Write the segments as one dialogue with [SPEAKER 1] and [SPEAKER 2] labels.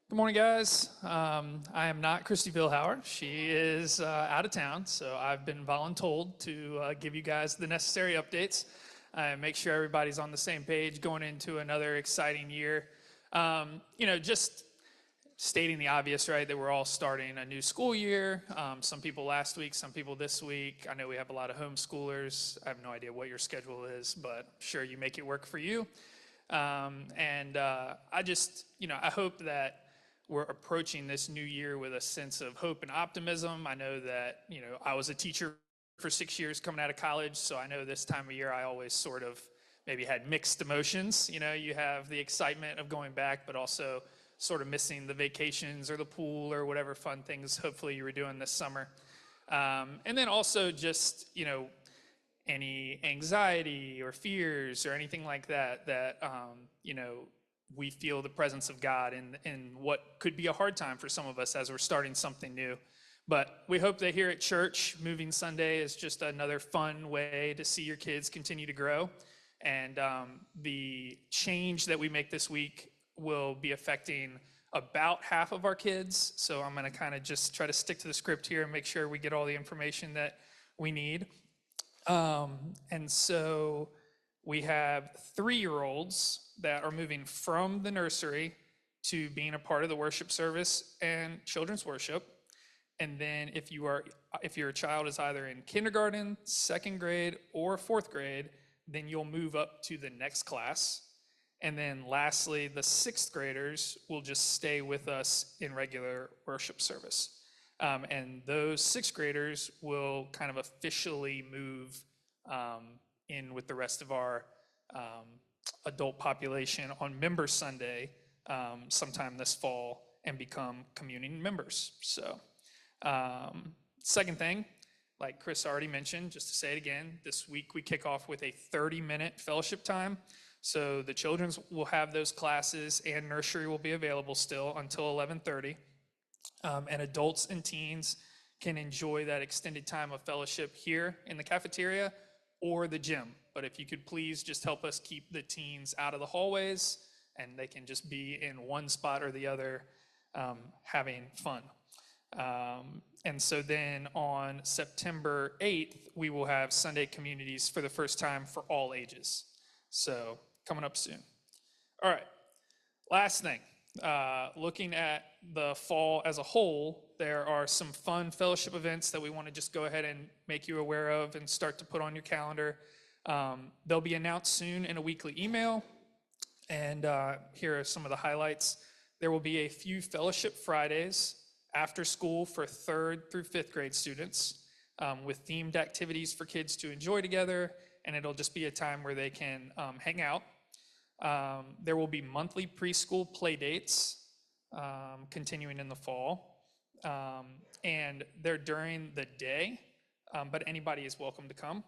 [SPEAKER 1] Good morning, guys. I am not Christy Vilhauer. She is out of town, so I've been voluntold to give you guys the necessary updates and make sure everybody's on the same page going into another exciting year. Just stating the obvious, right, that we're all starting a new school year. Some people last week, some people this week. I know we have a lot of homeschoolers. I have no idea what your schedule is, but I'm sure you make it work for you. I hope that we're approaching this new year with a sense of hope and optimism. I know that, I was a teacher for 6 years coming out of college, so I know this time of year I always sort of maybe had mixed emotions. You have the excitement of going back, but also sort of missing the vacations or the pool or whatever fun things hopefully you were doing this summer. And then also just, any anxiety or fears or anything like that, we feel the presence of God in what could be a hard time for some of us as we're starting something new. But we hope that here at church, Moving Sunday is just another fun way to see your kids continue to grow. And the change that we make this week will be affecting about half of our kids. So I'm going to kind of just try to stick to the script here and make sure we get all the information that we need. And so we have 3-year-olds that are moving from the nursery to being a part of the worship service and children's worship. And then if your child is either in kindergarten, 2nd grade, or 4th grade, then you'll move up to the next class. And then lastly, the 6th graders will just stay with us in regular worship service. And those 6th graders will kind of officially move in with the rest of our adult population on Member Sunday sometime this fall and become communion members. So second thing, like Chris already mentioned, just to say it again, this week we kick off with a 30-minute fellowship time. So the children's will have those classes and nursery will be available still until 11:30. And adults and teens can enjoy that extended time of fellowship here in the cafeteria or the gym. But if you could please just help us keep the teens out of the hallways and they can just be in one spot or the other having fun. And so then on September 8th, we will have Sunday communities for the first time for all ages. So coming up soon. All right, last thing. Looking at the fall as a whole, there are some fun fellowship events that we want to just go ahead and make you aware of and start to put on your calendar. They'll be announced soon in a weekly email. And here are some of the highlights. There will be a few fellowship Fridays after school for 3rd through 5th grade students with themed activities for kids to enjoy together. And it'll just be a time where they can hang out. There will be monthly preschool play dates continuing in the fall. And they're during the day, but anybody is welcome to come.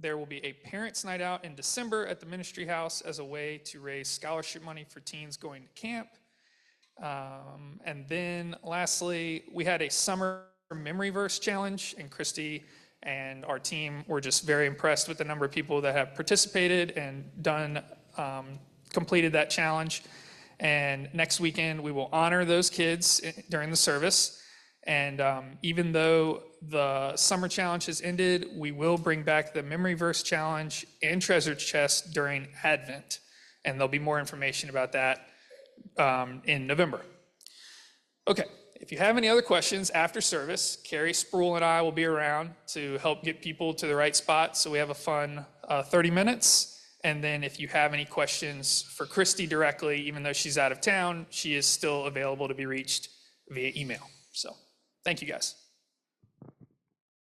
[SPEAKER 1] There will be a parents' night out in December at the Ministry House as a way to raise scholarship money for teens going to camp. And then lastly, we had a summer memory verse challenge, and Christy and our team were just very impressed with the number of people that have participated and completed that challenge. And next weekend, we will honor those kids during the service. And even though the summer challenge has ended, we will bring back the memory verse challenge and treasure chest during Advent. And there'll be more information about that in November. Okay. If you have any other questions after service, Carrie Sproul and I will be around to help get people to the right spot so we have a fun 30 minutes. And then if you have any questions for Christy directly, even though she's out of town, she is still available to be reached via email. So thank you, guys.